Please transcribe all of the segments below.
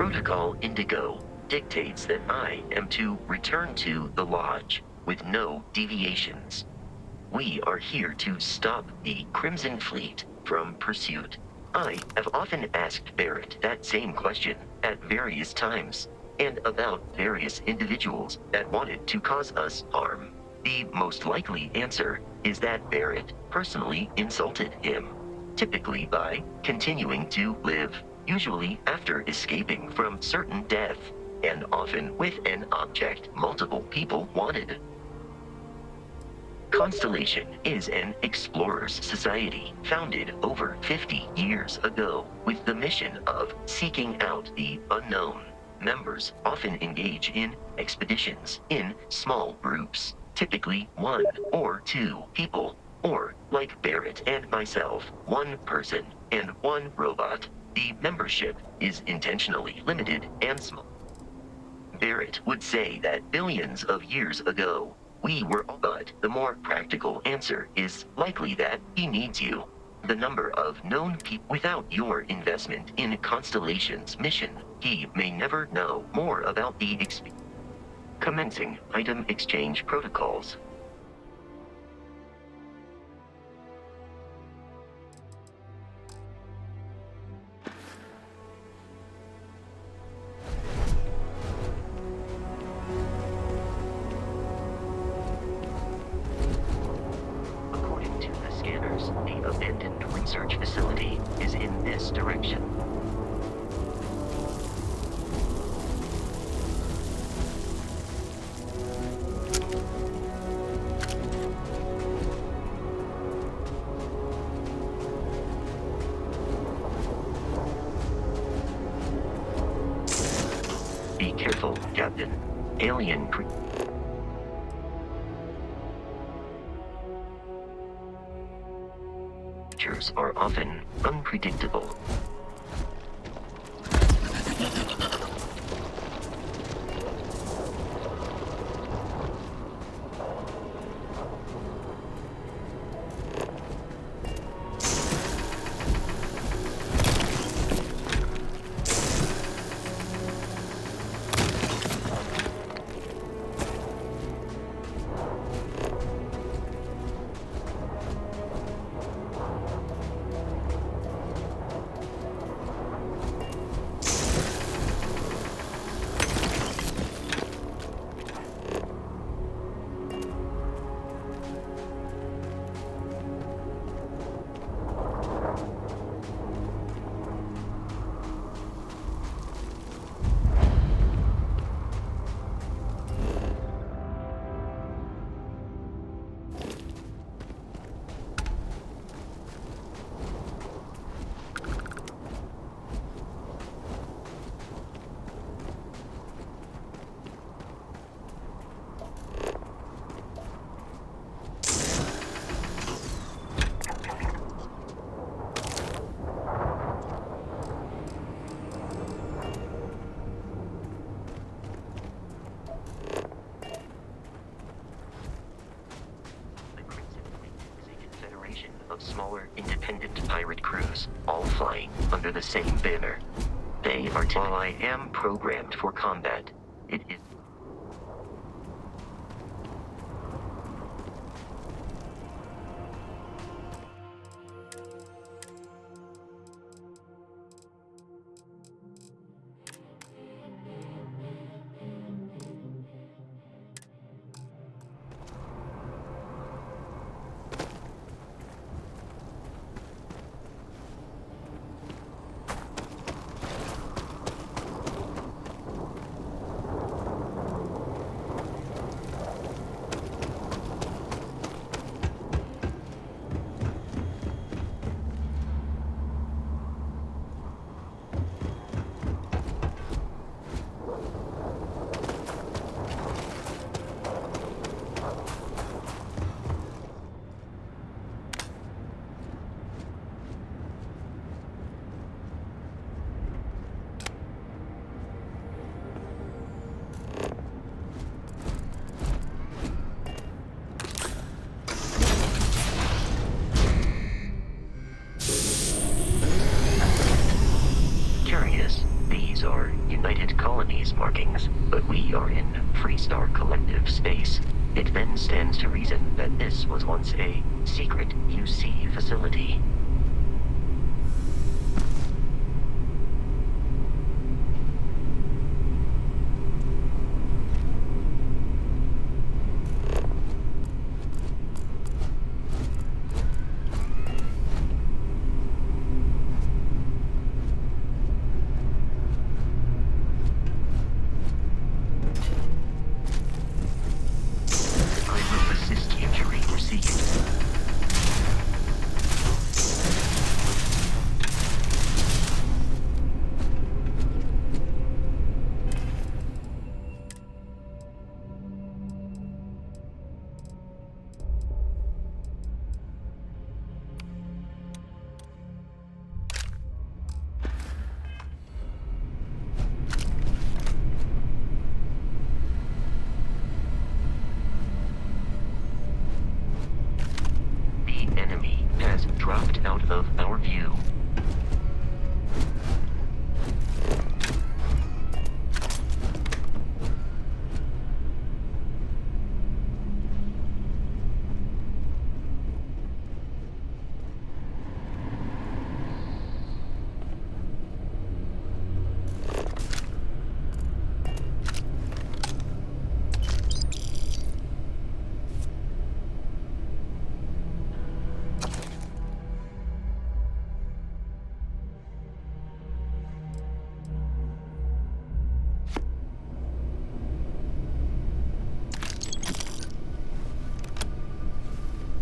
Protocol Indigo dictates that I am to return to the Lodge with no deviations. We are here to stop the Crimson Fleet from pursuit. I have often asked Barrett that same question at various times, and about various individuals that wanted to cause us harm. The most likely answer is that Barrett personally insulted him, typically by continuing to live, usually after escaping from certain death, and often with an object multiple people wanted. Constellation is an explorers society founded over 50 years ago with the mission of seeking out the unknown. Members often engage in expeditions in small groups, typically 1 or 2 people, or, like Barrett and myself, 1 person and 1 robot. The membership is intentionally limited and small. Barrett would say that billions of years ago, we were all, but the more practical answer is likely that he needs you. The number of known people without your investment in Constellation's mission, he may never know more about the commencing item exchange protocols. The abandoned research facility is in this direction. Be careful, Captain. Alien creatures are often unpredictable. Of smaller, independent pirate crews, all flying under the same banner. They are while I am programmed for combat, it is colony's markings, but we are in Freestar Collective space. It then stands to reason that this was once a secret UC facility. Enemy has dropped out of our view.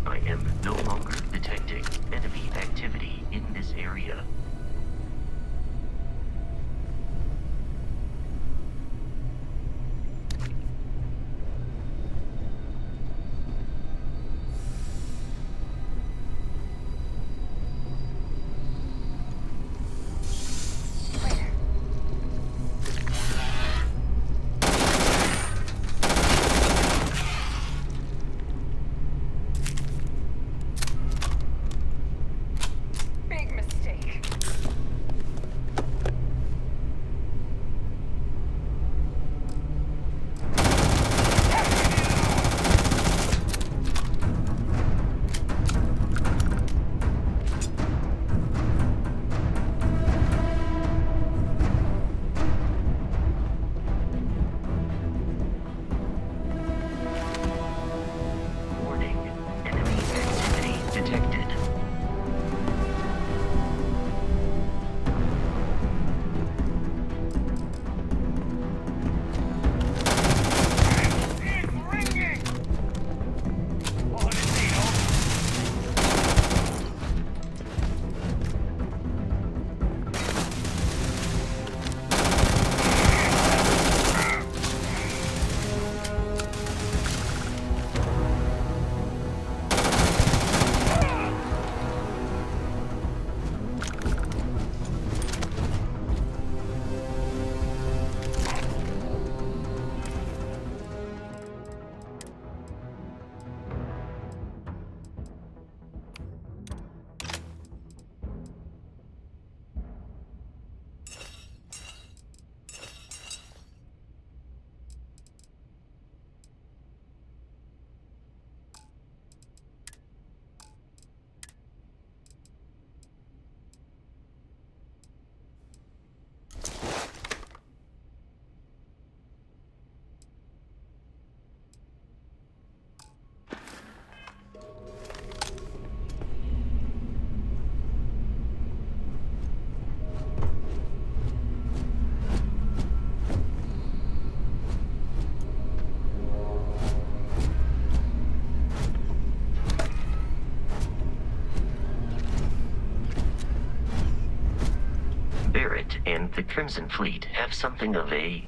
I am no longer detecting enemy activity in this area. Barrett and the Crimson Fleet have something of a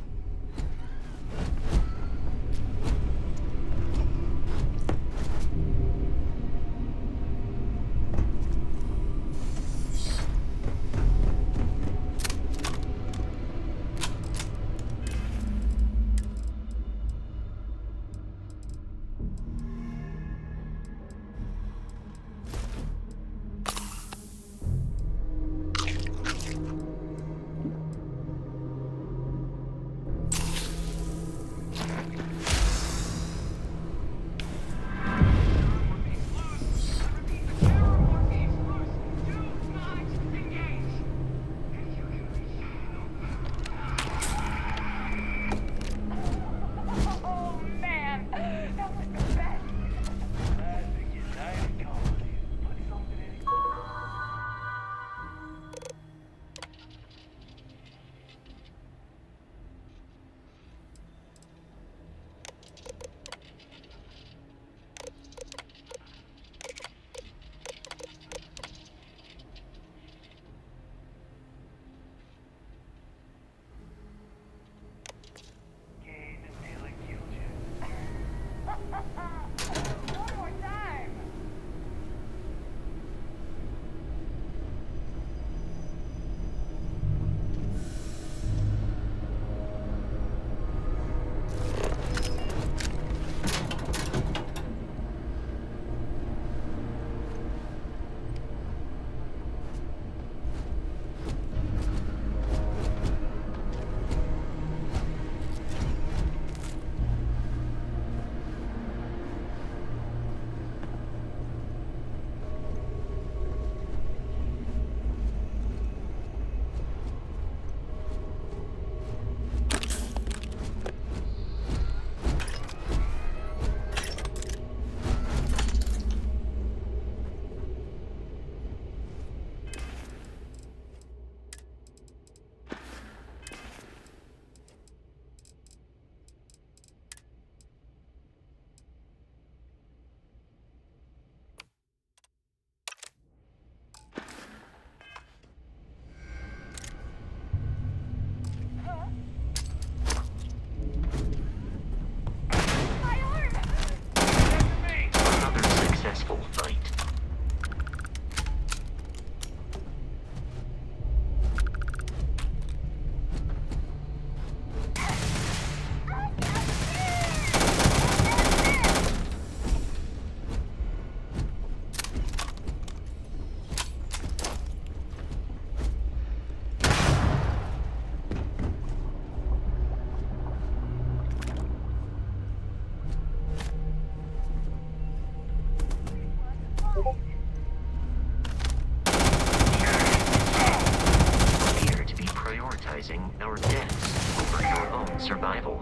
survival.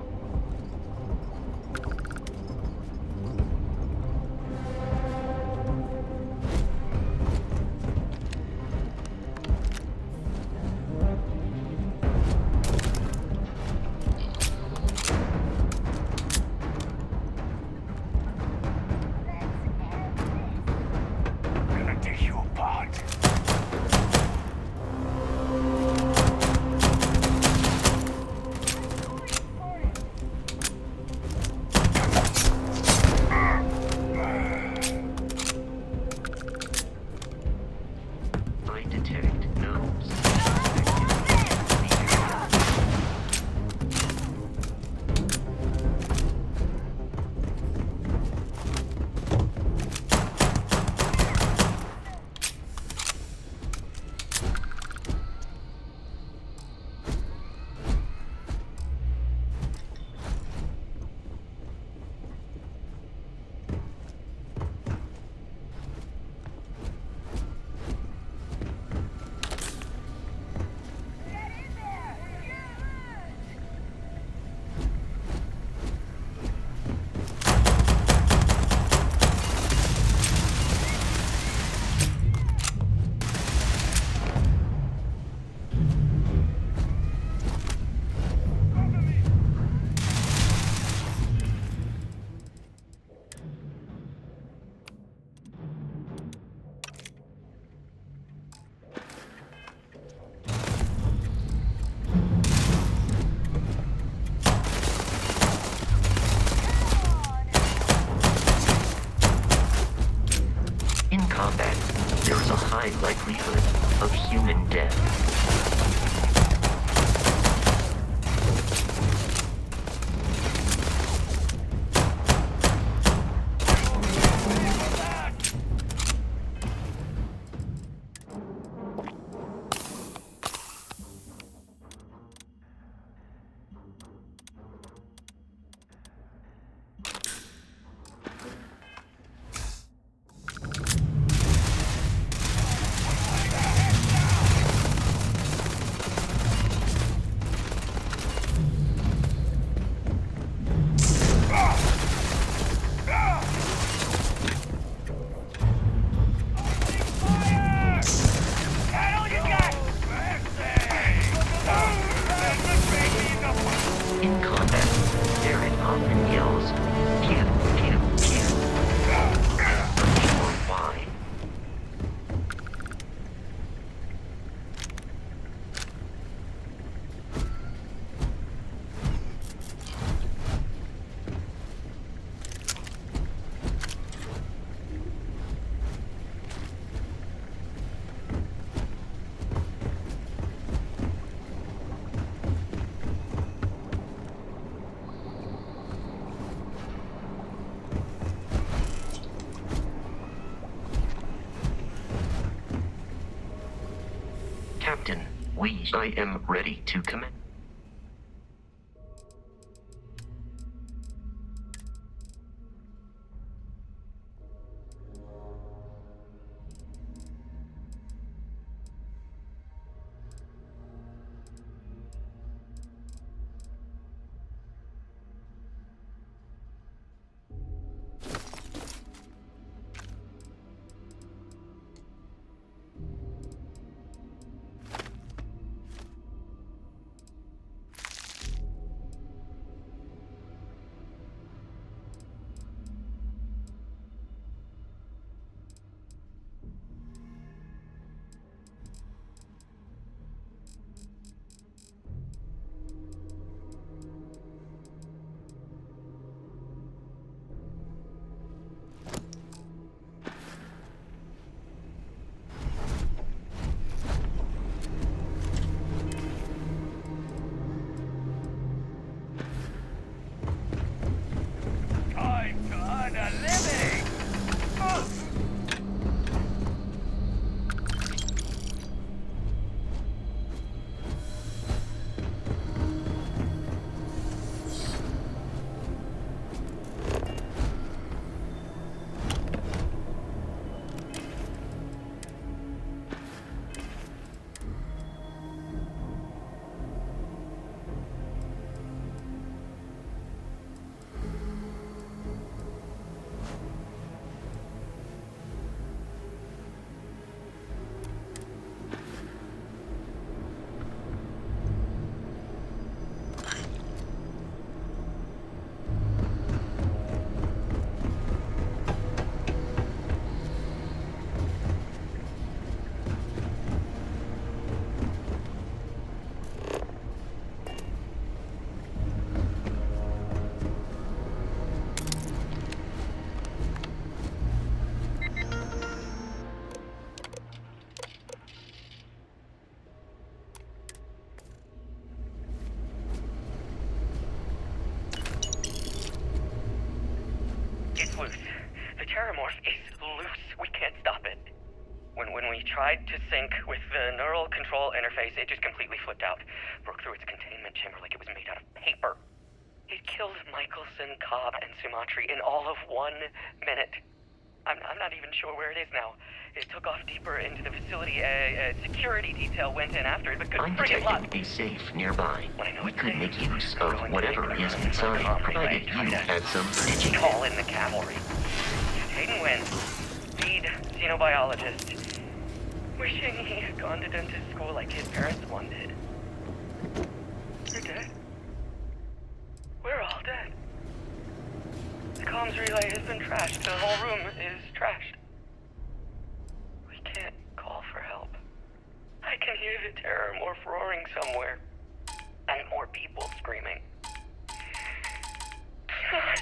I detect no In combat, there is a high likelihood of human death. In combat, Darren often yells, pew, pew, pew. Unsure why. Captain, I am ready to command. tried to sync with the neural control interface. It just completely flipped out. Broke through its containment chamber like it was made out of paper. It killed Michelson, Cobb, and Sumatri in all of 1 minute. I'm not even sure where it is now. It took off deeper into the facility. A security detail went in after it, but good I'm friggin' luck. detecting a safe nearby. We could make use of going whatever to is inside, provided you had some stitching. Call in the cavalry. Hayden Wynn, lead xenobiologist. Wishing he had gone to dentist school like his parents wanted. You're dead. We're all dead. The comms relay has been trashed. The whole room is trashed. We can't call for help. I can hear the terror morph roaring somewhere. And more people screaming. God.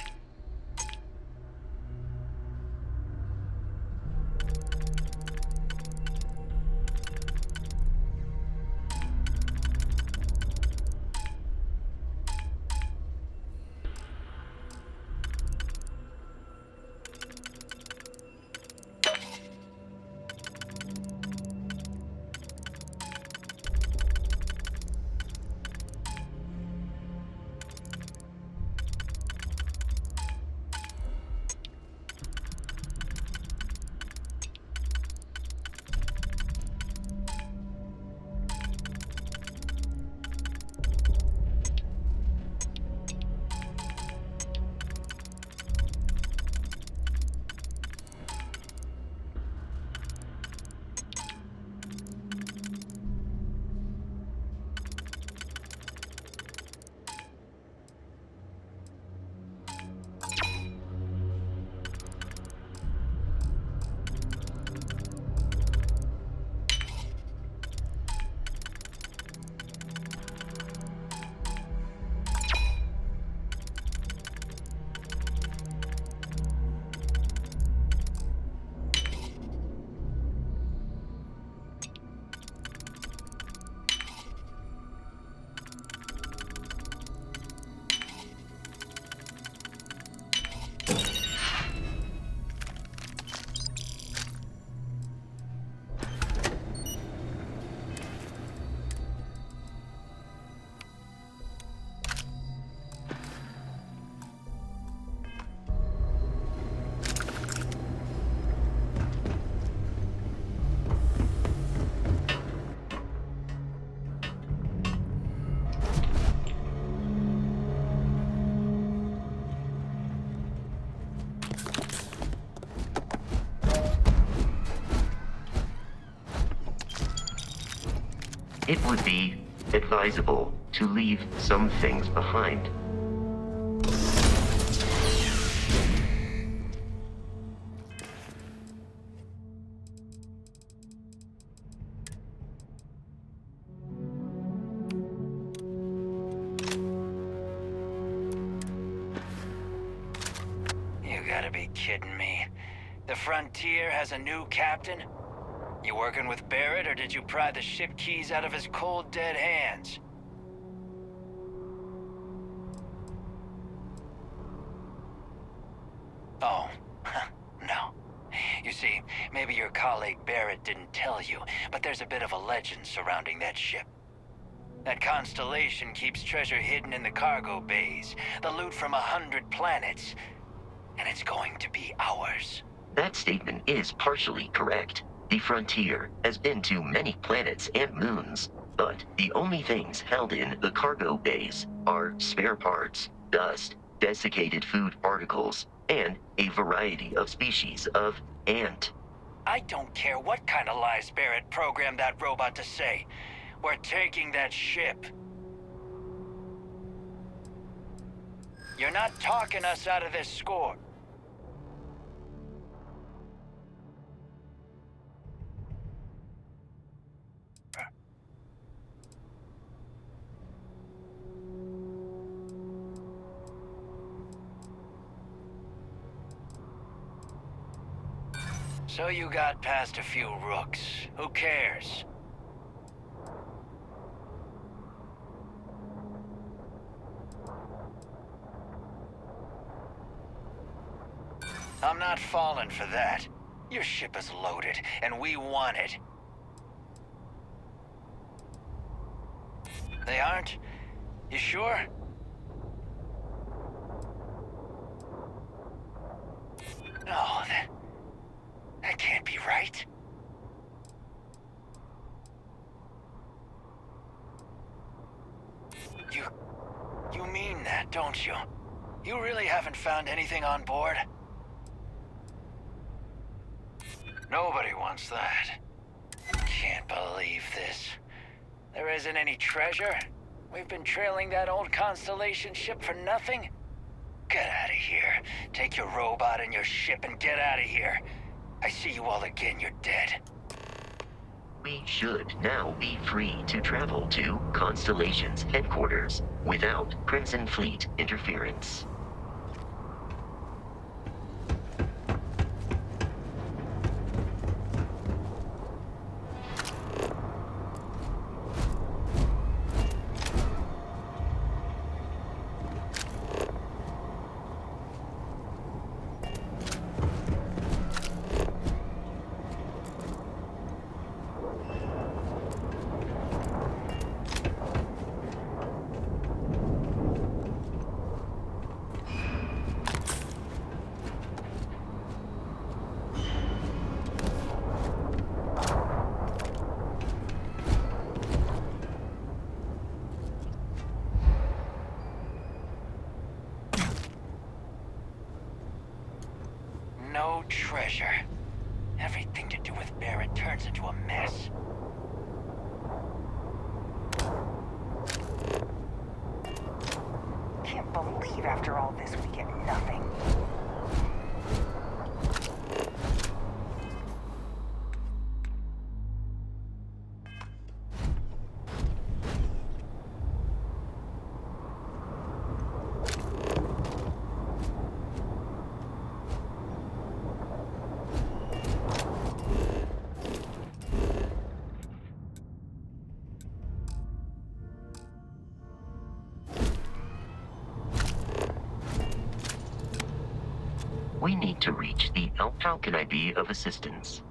It would be advisable to leave some things behind. You gotta be kidding me. The Frontier has a new captain? You working with Barrett, or did you pry the ship keys out of his cold, dead hands? Oh, no. You see, maybe your colleague Barrett didn't tell you, but there's a bit of a legend surrounding that ship. That constellation keeps treasure hidden in the cargo bays, the loot from 100 planets, and it's going to be ours. That statement is partially correct. The Frontier has been to many planets and moons, but the only things held in the cargo bays are spare parts, dust, desiccated food particles, and a variety of species of ant. I don't care what kind of lies Barrett programmed that robot to say. We're taking that ship. You're not talking us out of this score. So you got past a few rooks. Who cares? I'm not falling for that. Your ship is loaded, and we want it. They aren't? You sure? No, that can't be right. You mean that, don't you? You really haven't found anything on board? Nobody wants that. Can't believe this. There isn't any treasure? We've been trailing that old Constellation ship for nothing? Get out of here. Take your robot and your ship and get out of here. I see you all again, you're dead. We should now be free to travel to Constellation's headquarters without Crimson Fleet interference. No treasure. Everything to do with Barrett turns into a mess. Can't believe after all this we get nothing. We need to reach the How can I be of assistance?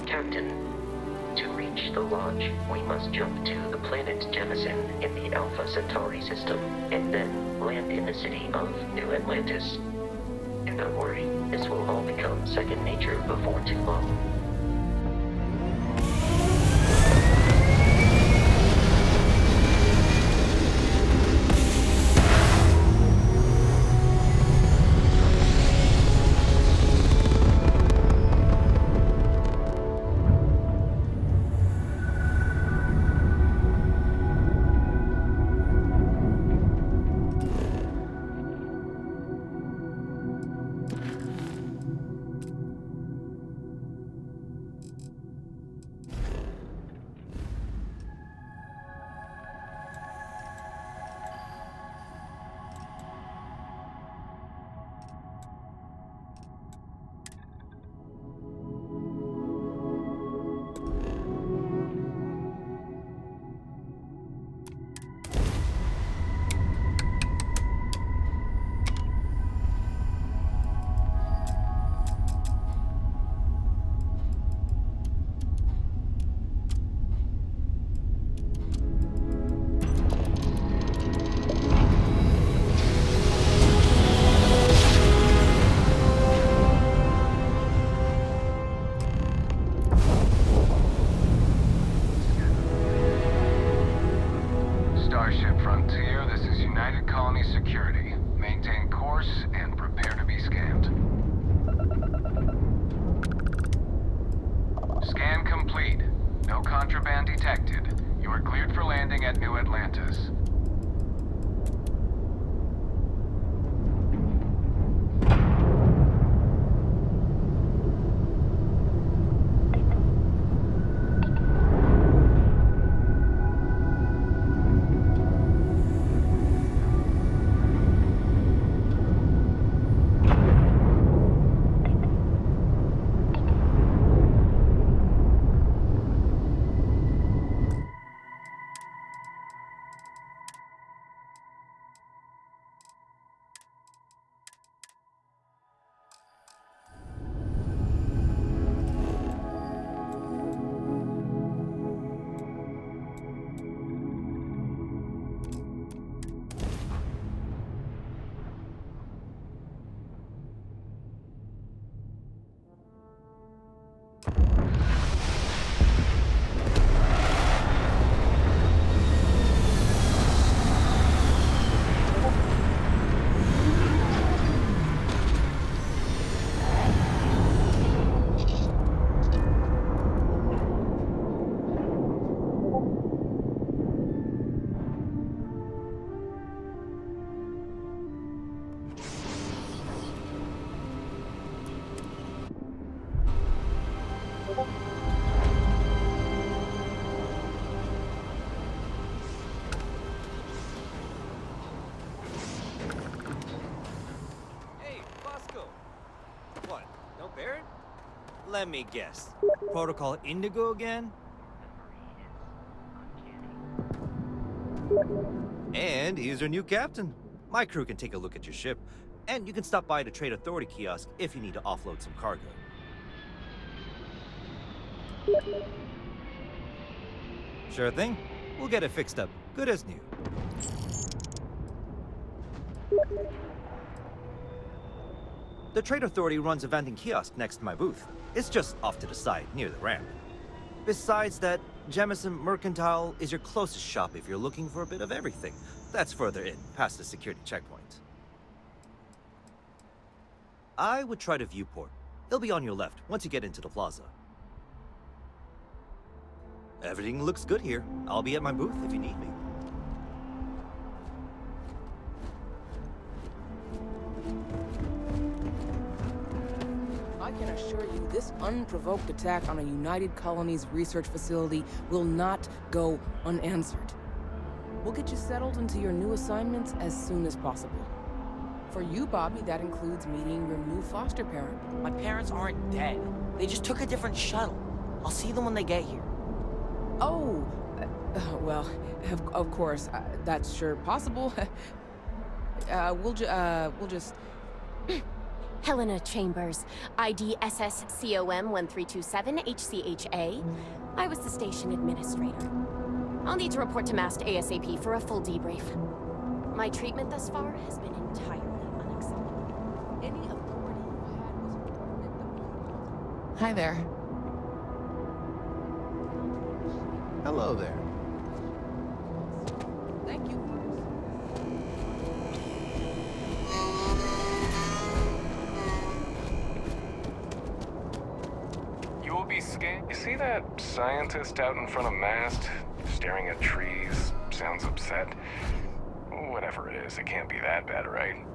Captain, to reach the lodge, we must jump to the planet Jemison in the Alpha Centauri system, and then land in the city of New Atlantis. Do not worry, this will all become second nature before too long. complete. No contraband detected. You are cleared for landing at New Atlantis. Hey, Bosco! What, no Barrett? Let me guess. Protocol Indigo again? And he's your new captain. My crew can take a look at your ship, and you can stop by the Trade Authority kiosk if you need to offload some cargo. Sure thing. We'll get it fixed up, good as new. The Trade Authority runs a vending kiosk next to my booth. It's just off to the side, near the ramp. Besides that, Jemison Mercantile is your closest shop if you're looking for a bit of everything. That's further in, past the security checkpoint. I would try the viewport. It'll be on your left, once you get into the plaza. Everything looks good here. I'll be at my booth if you need me. I can assure you, this unprovoked attack on a United Colonies research facility will not go unanswered. We'll get you settled into your new assignments as soon as possible. For you, Bobby, that includes meeting your new foster parent. My parents aren't dead. They just took a different shuttle. I'll see them when they get here. Oh, well, of course, that's sure possible. We'll just... Helena Chambers, ID SSCOM 1327 HCHA. I was the station administrator. I'll need to report to MAST ASAP for a full debrief. My treatment thus far has been entirely unacceptable. Any authority you had was... Hi there. Hello there. Thank you. You will be scanned. You see that scientist out in front of mast, staring at trees, sounds upset? Whatever it is, it can't be that bad, right?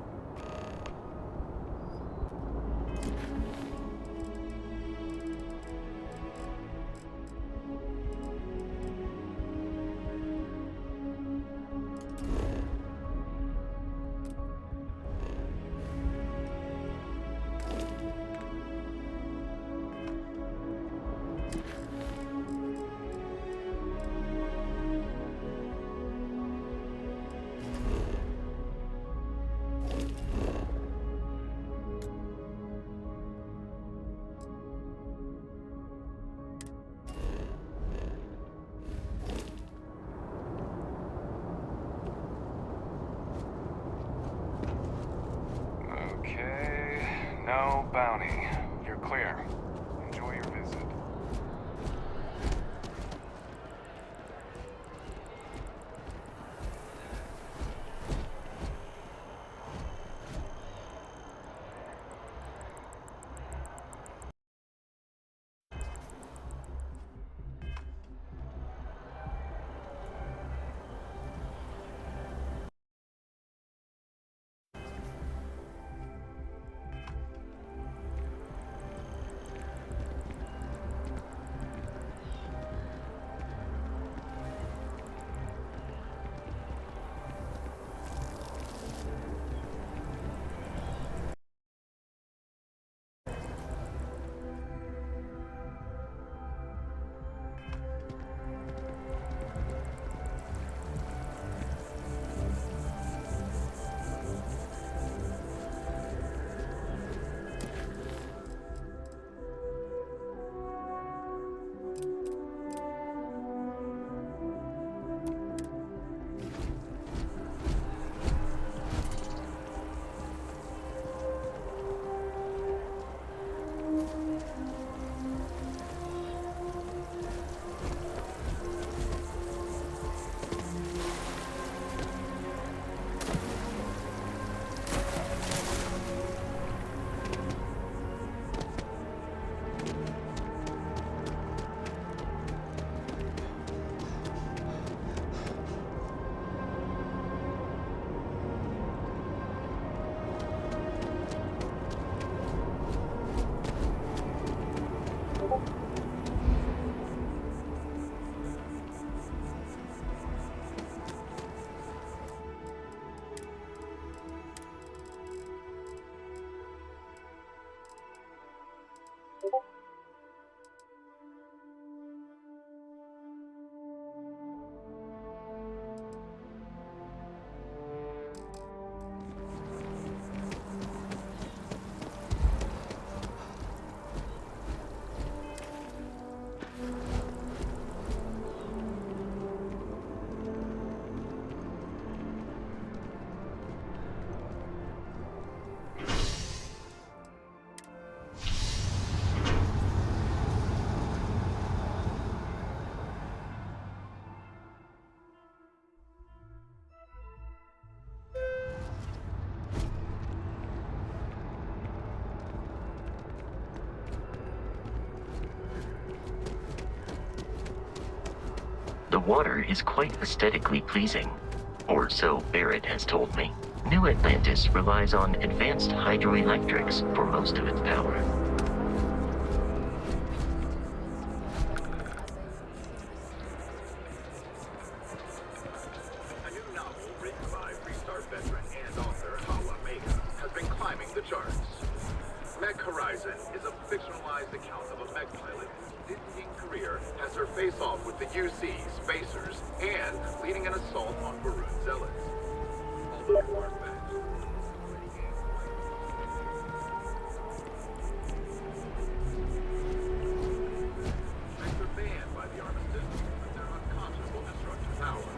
The water is quite aesthetically pleasing, or so Barrett has told me. New Atlantis relies on advanced hydroelectrics for most of its power. A new novel written by Freestar veteran and author mayhem has been climbing the charts. Mech Horizon is a fictionalized account of a mech pilot whose dizzying career has her face-off with the UC, Spacers, and leading an assault on Baroon Zealots. Although far-fetched, mechs are banned by the Armistice with their unconscionable destructive power.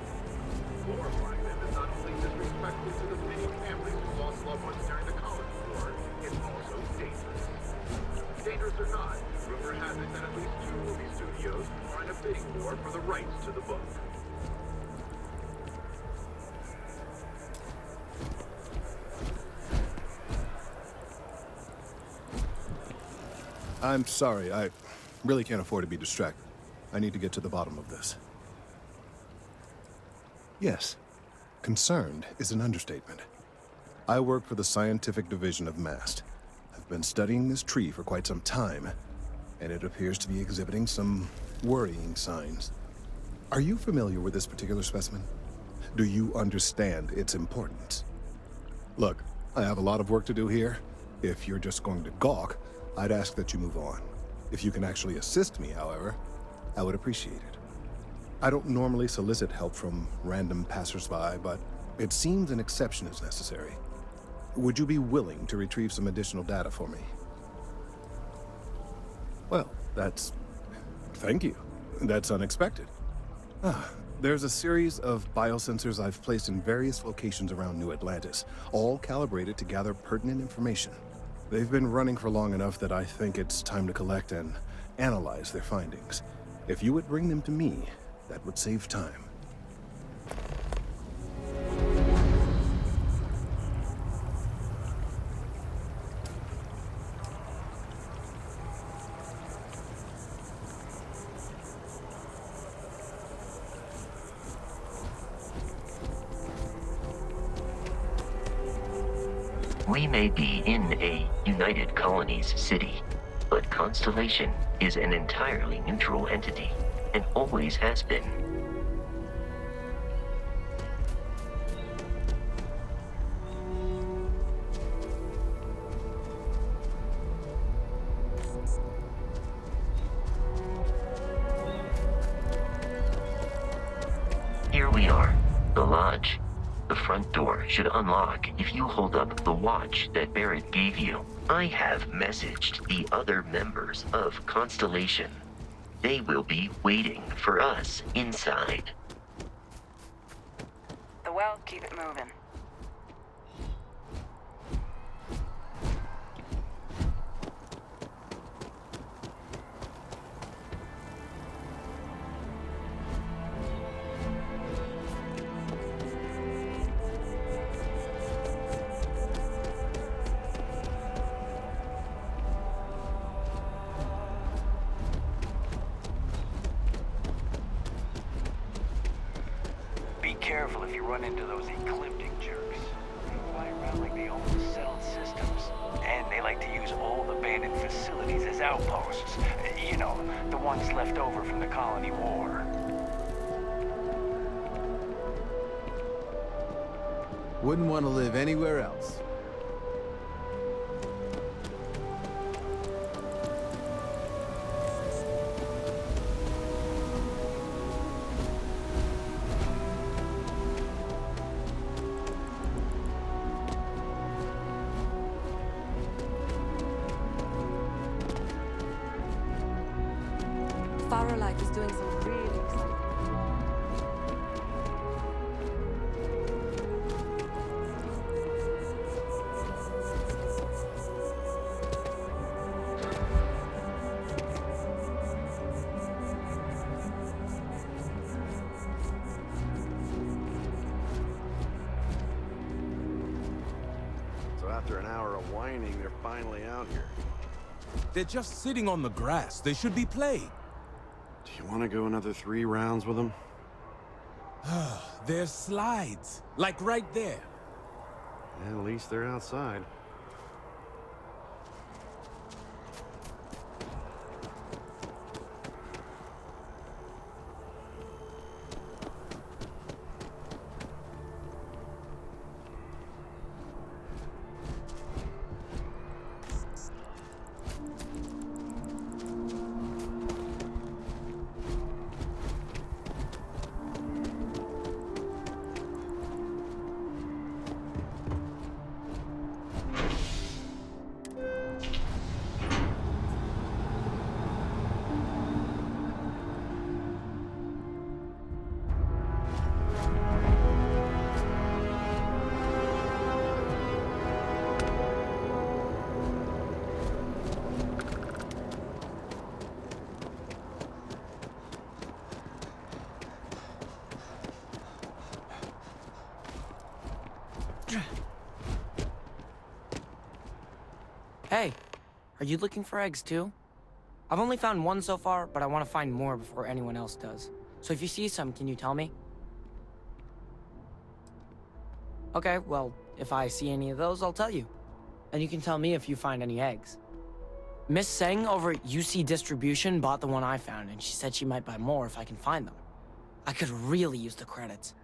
Glorifying them is not only disrespectful to the many families who lost loved ones during the Colony War, it's also dangerous. Dangerous or not, rumor has it that at least 2 movie studios are in a bidding war for the rights to the book. I'm sorry, I really can't afford to be distracted. I need to get to the bottom of this. Yes, concerned is an understatement. I work for the scientific division of MAST. I've been studying this tree for quite some time, and it appears to be exhibiting some worrying signs. Are you familiar with this particular specimen? Do you understand its importance? Look, I have a lot of work to do here. If you're just going to gawk, I'd ask that you move on. If you can actually assist me, however, I would appreciate it. I don't normally solicit help from random passersby, but it seems an exception is necessary. Would you be willing to retrieve some additional data for me? Well, thank you. That's unexpected. There's a series of biosensors I've placed in various locations around New Atlantis, all calibrated to gather pertinent information. They've been running for long enough that I think it's time to collect and analyze their findings. If you would bring them to me, that would save time. We may be in a United Colonies city, but Constellation is an entirely neutral entity, and always has been. Here we are, the lodge. The front door should unlock if you hold up the watch that Barrett gave you. I have messaged the other members of Constellation. They will be waiting for us inside. The wells keep it moving. Be careful if you run into those ecliptic jerks. They fly around like they own the settled systems. And they like to use old abandoned facilities as outposts. You know, the ones left over from the Colony War. Wouldn't want to live anywhere else. Life is doing some really exciting. So after an hour of whining, they're finally out here. They're just sitting on the grass. They should be playing. Do you want to go another 3 rounds with them? There's slides, like right there. At least they're outside. Hey, are you looking for eggs too? I've only found one so far, but I want to find more before anyone else does. So if you see some, can you tell me? Okay, well, if I see any of those, I'll tell you. And you can tell me if you find any eggs. Miss Seng over at UC Distribution bought the one I found, and she said she might buy more if I can find them. I could really use the credits.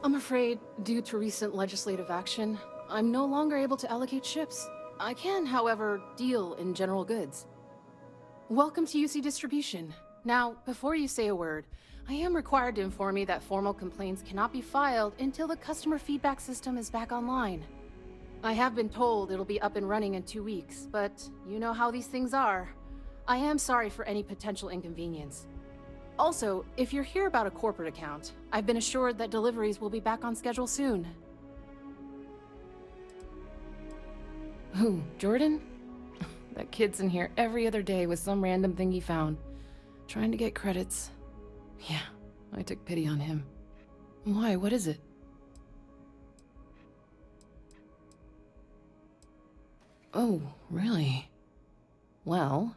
I'm afraid, due to recent legislative action, I'm no longer able to allocate ships. I can, however, deal in general goods. Welcome to UC Distribution. Now, before you say a word, I am required to inform you that formal complaints cannot be filed until the customer feedback system is back online. I have been told it'll be up and running in 2 weeks, but you know how these things are. I am sorry for any potential inconvenience. Also, if you're here about a corporate account, I've been assured that deliveries will be back on schedule soon. Who, Jordan? That kid's in here every other day with some random thing he found, trying to get credits. Yeah, I took pity on him. Why, what is it? Oh, really? Well,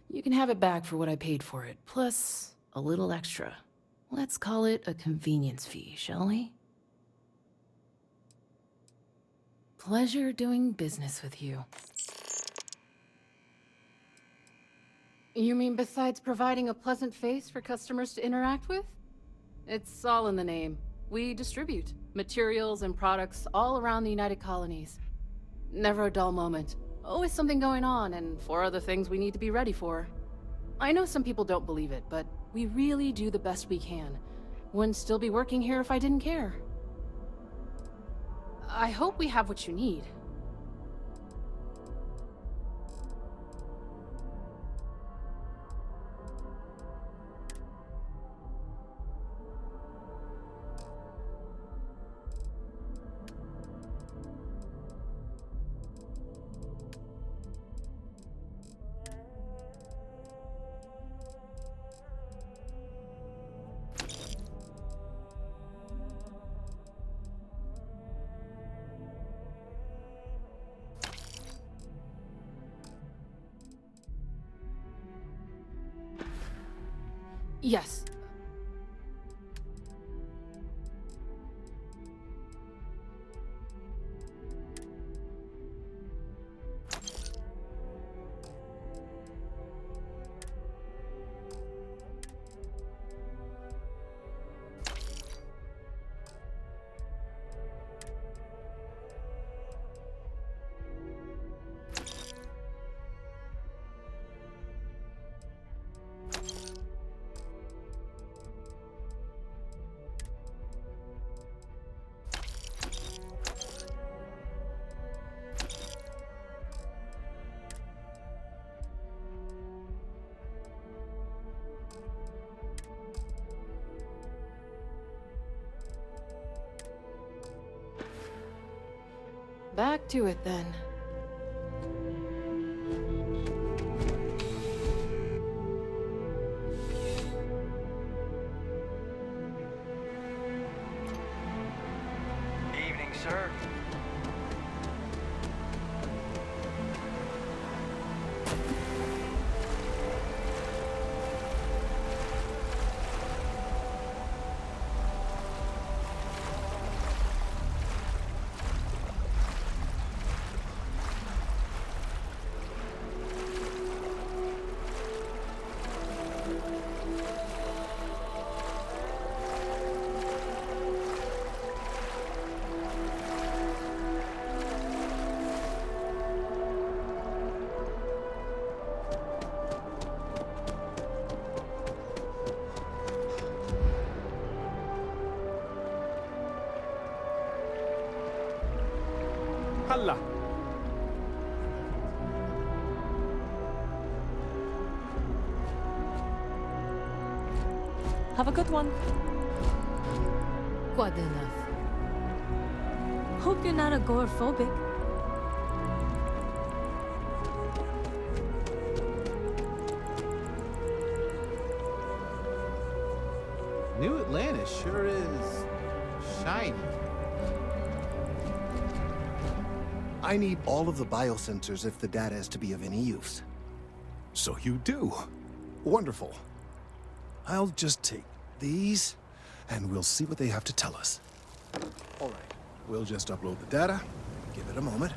you can have it back for what I paid for it, plus a little extra. Let's call it a convenience fee, shall we? Pleasure doing business with you. You mean besides providing a pleasant face for customers to interact with? It's all in the name. We distribute materials and products all around the United Colonies. Never a dull moment. Always something going on, and 4 other things we need to be ready for. I know some people don't believe it, but we really do the best we can. Wouldn't still be working here if I didn't care. I hope we have what you need. Yes. Back to it then. Evening, sir. Allah. Have a good one. Quite enough. Hope you're not agoraphobic. New Atlantis sure is shiny. I need all of the biosensors if the data is to be of any use. So you do. Wonderful. I'll just take these, and we'll see what they have to tell us. All right, we'll just upload the data. Give it a moment.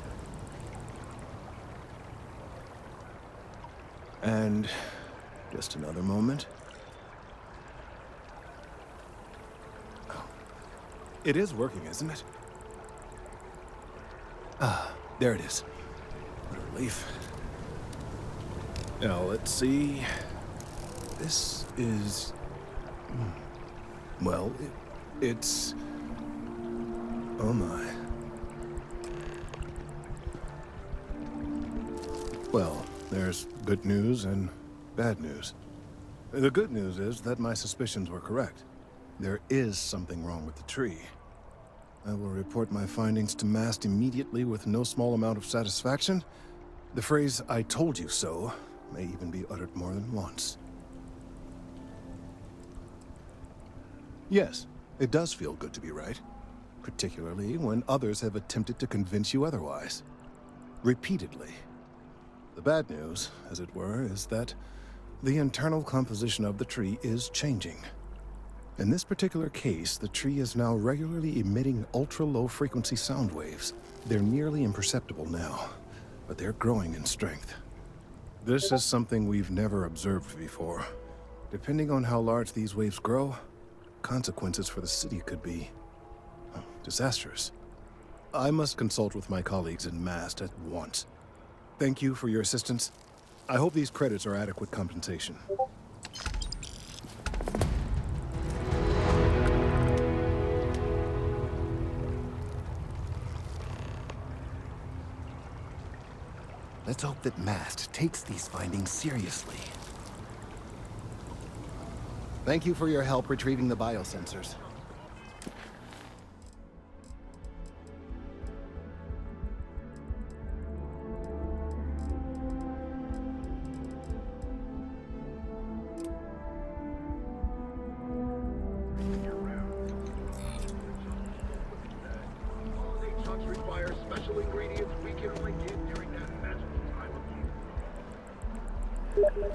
And just another moment. Oh. It is working, isn't it? Ah, there it is. What a relief. Now, let's see. This is... Well, it's... Oh my. Well, there's good news and bad news. The good news is that my suspicions were correct. There is something wrong with the tree. I will report my findings to MAST immediately with no small amount of satisfaction. The phrase, "I told you so," may even be uttered more than once. Yes, it does feel good to be right. Particularly when others have attempted to convince you otherwise. Repeatedly. The bad news, as it were, is that the internal composition of the tree is changing. In this particular case, the tree is now regularly emitting ultra-low frequency sound waves. They're nearly imperceptible now, but they're growing in strength. This is something we've never observed before. Depending on how large these waves grow, consequences for the city could be disastrous. I must consult with my colleagues in MAST at once. Thank you for your assistance. I hope these credits are adequate compensation. Let's hope that MAST takes these findings seriously. Thank you for your help retrieving the biosensors. Holiday trucks require special ingredients we can only get during that magical time of year.